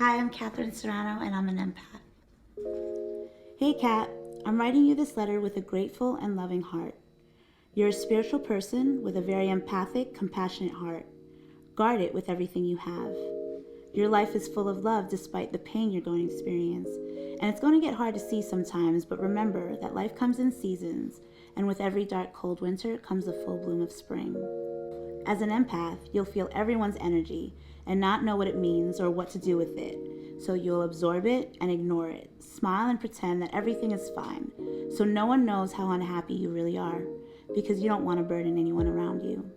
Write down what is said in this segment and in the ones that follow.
Hi, I'm Catherine Serrano, and I'm an empath. Hey, Kat, I'm writing you this letter with a grateful and loving heart. You're a spiritual person with a very empathic, compassionate heart. Guard it with everything you have. Your life is full of love despite the pain you're going to experience. And it's going to get hard to see sometimes, but remember that life comes in seasons, and with every dark, cold winter comes a full bloom of spring. As an empath, you'll feel everyone's energy and not know what it means or what to do with it. So you'll absorb it and ignore it. Smile and pretend that everything is fine. So no one knows how unhappy you really are, because you don't want to burden anyone around you.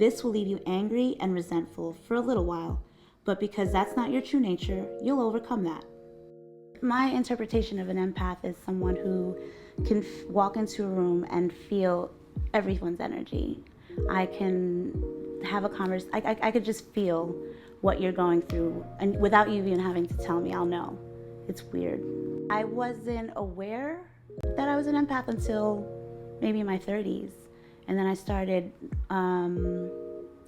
This will leave you angry and resentful for a little while, but because that's not your true nature, you'll overcome that. My interpretation of an empath is someone who can walk into a room and feel everyone's energy. I can have a conversation. I could just feel what you're going through, and without you even having to tell me, I'll know. It's weird. I wasn't aware that I was an empath until maybe my 30s, and then I started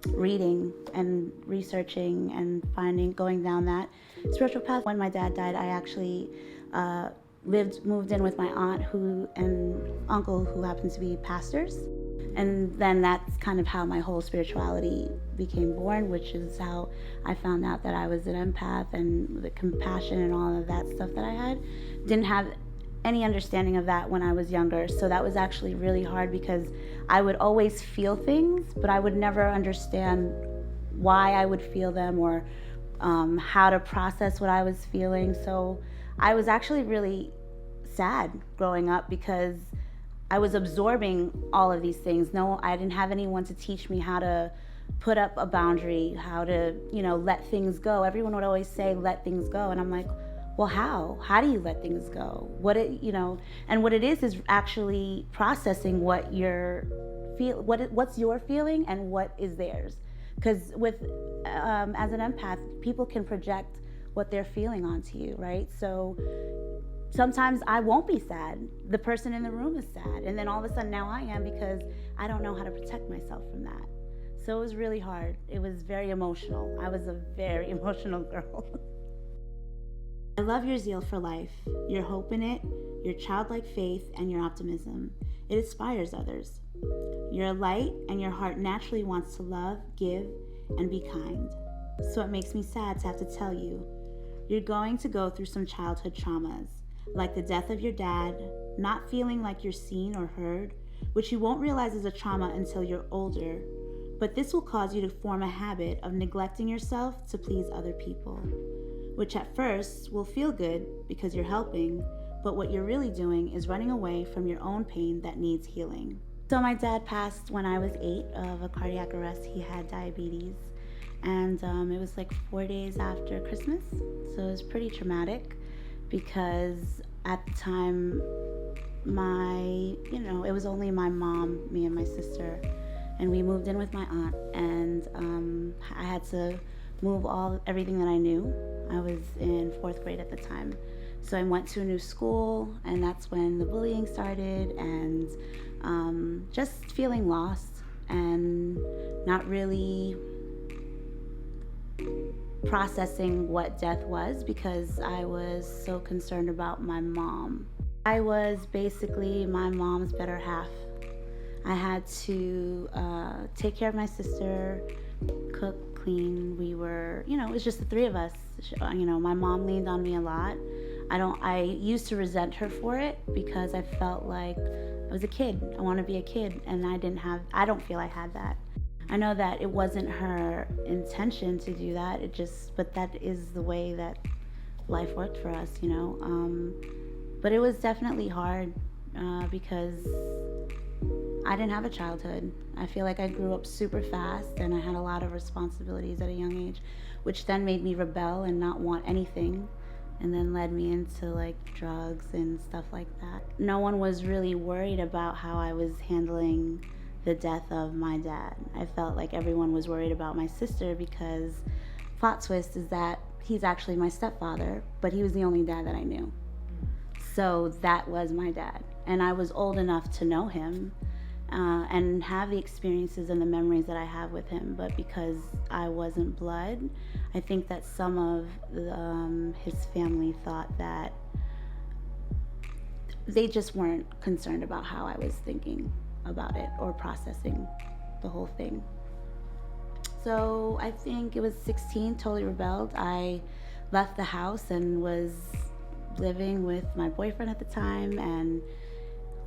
reading and researching and going down that spiritual path. When my dad died, I actually moved in with my aunt and uncle who happened to be pastors. And then that's kind of how my whole spirituality became born, which is how I found out that I was an empath, and the compassion and all of that stuff that I had. Didn't have any understanding of that when I was younger. So that was actually really hard, because I would always feel things, but I would never understand why I would feel them or how to process what I was feeling. So I was actually really sad growing up, because I was absorbing all of these things. No, I didn't have anyone to teach me how to put up a boundary, how to, let things go. Everyone would always say, let things go. And I'm like, well, how? How do you let things go? And what it is actually processing what what's your feeling and what is theirs. Because as an empath, people can project what they're feeling onto you, right? So sometimes I won't be sad. The person in the room is sad. And then all of a sudden now I am, because I don't know how to protect myself from that. So it was really hard. It was very emotional. I was a very emotional girl. I love your zeal for life, your hope in it, your childlike faith, and your optimism. It inspires others. You're a light, and your heart naturally wants to love, give, and be kind. So it makes me sad to have to tell you, you're going to go through some childhood traumas, like the death of your dad, not feeling like you're seen or heard, which you won't realize is a trauma until you're older. But this will cause you to form a habit of neglecting yourself to please other people, which at first will feel good because you're helping, but what you're really doing is running away from your own pain that needs healing. So my dad passed when I was 8 of a cardiac arrest. He had diabetes, and it was like 4 days after Christmas, so it was pretty traumatic, because at the time it was only my mom, me and my sister, and we moved in with my aunt, and I had to move everything that I knew. I was in 4th grade at the time, so I went to a new school, and that's when the bullying started, and just feeling lost and not really processing what death was, because I was so concerned about my mom. I was basically my mom's better half. I had to take care of my sister, cook, clean. We were, it was just the 3 of us. My mom leaned on me a lot. I used to resent her for it, because I felt like I was a kid. I want to be a kid, and I don't feel I had that. I know that it wasn't her intention to do that. But that is the way that life worked for us, But it was definitely hard because I didn't have a childhood. I feel like I grew up super fast, and I had a lot of responsibilities at a young age, which then made me rebel and not want anything, and then led me into like drugs and stuff like that. No one was really worried about how I was handling the death of my dad. I felt like everyone was worried about my sister, because plot twist is that he's actually my stepfather, but he was the only dad that I knew. So that was my dad, and I was old enough to know him, and have the experiences and the memories that I have with him. But because I wasn't blood, I think that some of his family thought that they just weren't concerned about how I was thinking about it or processing the whole thing. So I think it was 16, totally rebelled. I left the house and was living with my boyfriend at the time, and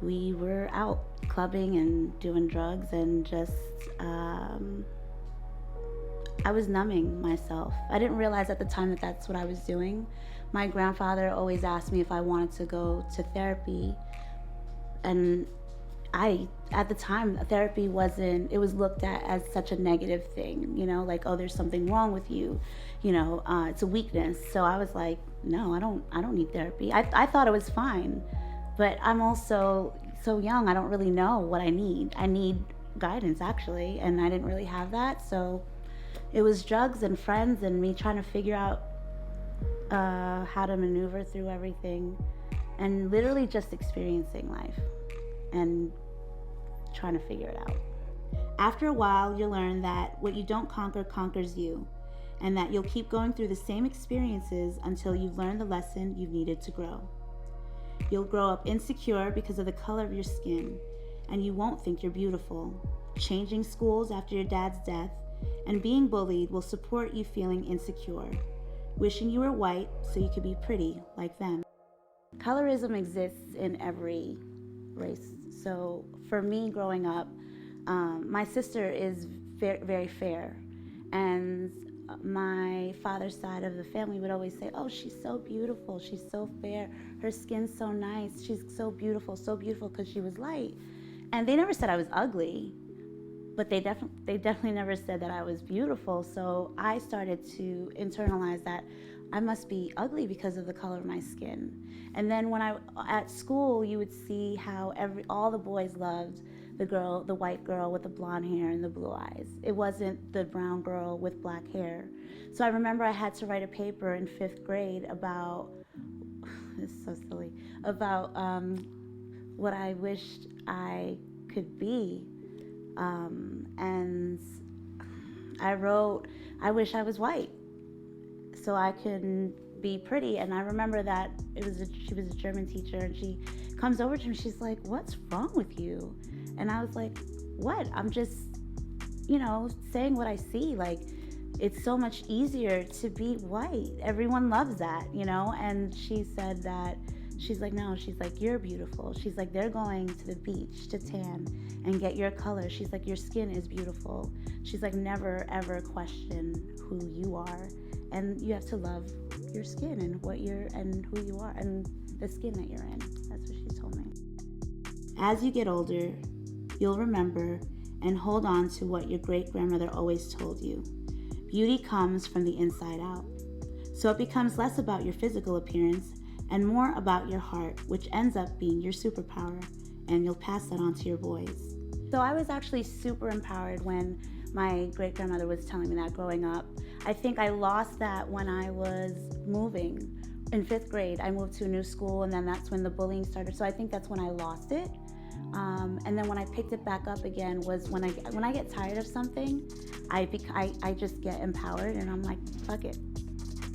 we were out clubbing and doing drugs, and just I was numbing myself. I didn't realize at the time that that's what I was doing. My grandfather always asked me if I wanted to go to therapy, and at the time, therapy wasn't, it was looked at as such a negative thing, like, oh, there's something wrong with you, it's a weakness. So I was like, no, I don't need therapy. I thought it was fine, but I'm also so young, I don't really know what I need. I need guidance, actually, and I didn't really have that. So it was drugs and friends and me trying to figure out how to maneuver through everything, and literally just experiencing life and trying to figure it out. After a while, you'll learn that what you don't conquer conquers you, and that you'll keep going through the same experiences until you've learned the lesson you've needed to grow. You'll grow up insecure because of the color of your skin, and you won't think you're beautiful. Changing schools after your dad's death and being bullied will support you feeling insecure, wishing you were white so you could be pretty like them. Colorism exists in every race. So for me, growing up, my sister is very, very fair, and my father's side of the family would always say, oh, she's so beautiful, she's so fair, her skin's so nice, she's so beautiful because she was light. And they never said I was ugly, but they definitely never said that I was beautiful. So I started to internalize that I must be ugly because of the color of my skin. And then when at school, you would see how all the boys loved the white girl with the blonde hair and the blue eyes. It wasn't the brown girl with black hair. So I remember I had to write a paper in 5th grade about, this is so silly, about what I wished I could be. And I wrote, I wish I was white so I could be pretty. And I remember that she was a German teacher, and she comes over to me, she's like, what's wrong with you? And I was like, what? I'm just, saying what I see. Like, it's so much easier to be white. Everyone loves that, And she said that, she's like, no, she's like, you're beautiful. She's like, they're going to the beach to tan and get your color. She's like, your skin is beautiful. She's like, never, ever question who you are. And you have to love your skin and who you are and the skin that you're in. That's what she told me. As you get older, you'll remember and hold on to what your great-grandmother always told you. Beauty comes from the inside out. So it becomes less about your physical appearance and more about your heart, which ends up being your superpower, and you'll pass that on to your boys. So I was actually super empowered when my great-grandmother was telling me that growing up. I think I lost that when I was moving. In 5th grade, I moved to a new school, and then that's when the bullying started. So I think that's when I lost it. And then when I picked it back up again was when I get tired of something, I just get empowered, and I'm like, fuck it.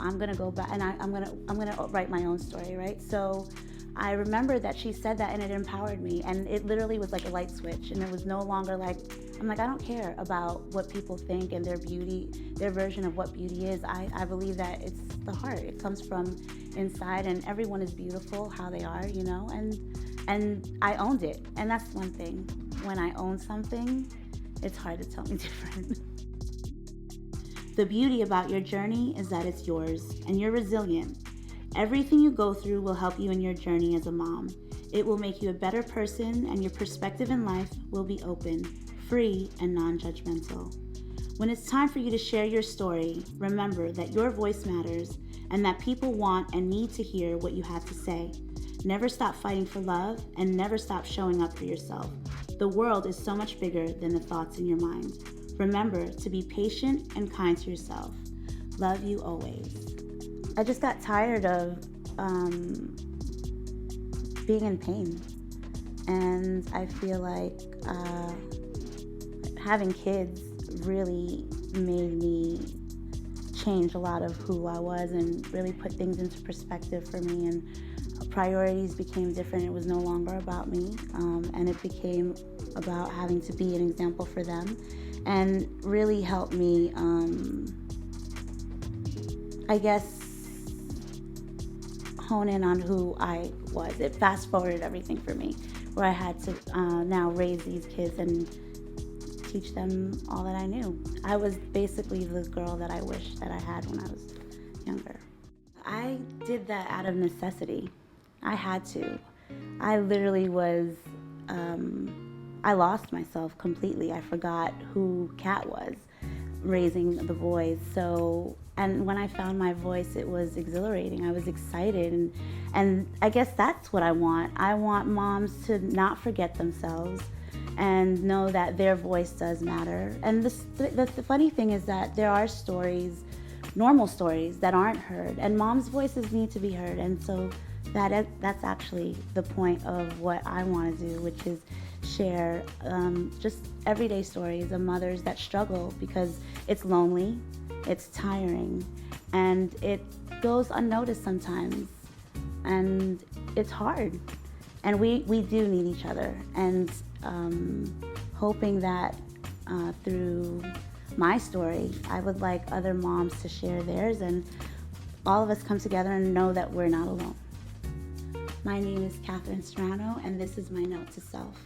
I'm gonna go back, and I'm gonna write my own story, right? So I remember that she said that, and it empowered me, and it literally was like a light switch, and it was no longer like, I'm like, I don't care about what people think and their beauty, their version of what beauty is. I believe that it's the heart. It comes from inside, and everyone is beautiful how they are, and I owned it. And that's one thing. When I own something, it's hard to tell me different. The beauty about your journey is that it's yours, and you're resilient. Everything you go through will help you in your journey as a mom. It will make you a better person, and your perspective in life will be open, free, and non-judgmental. When it's time for you to share your story, remember that your voice matters and that people want and need to hear what you have to say. Never stop fighting for love, and never stop showing up for yourself. The world is so much bigger than the thoughts in your mind. Remember to be patient and kind to yourself. Love you always. I just got tired of being in pain. And I feel like having kids really made me change a lot of who I was and really put things into perspective for me, and priorities became different. It was no longer about me, and it became about having to be an example for them, and really helped me, I guess, hone in on who I was. It fast forwarded everything for me, where I had to now raise these kids and teach them all that I knew. I was basically the girl that I wish that I had when I was younger. I did that out of necessity. I had to. I literally was, I lost myself completely. I forgot who Kat was raising the boys. So, and when I found my voice, it was exhilarating. I was excited, and I guess that's what I want. I want moms to not forget themselves and know that their voice does matter. And the funny thing is that there are stories, normal stories, that aren't heard, and moms' voices need to be heard. And so that's actually the point of what I want to do, which is share just everyday stories of mothers that struggle, because it's lonely, it's tiring, and it goes unnoticed sometimes, and it's hard. And we do need each other, and hoping that through my story, I would like other moms to share theirs, and all of us come together and know that we're not alone. My name is Catherine Serrano, and this is my note to self.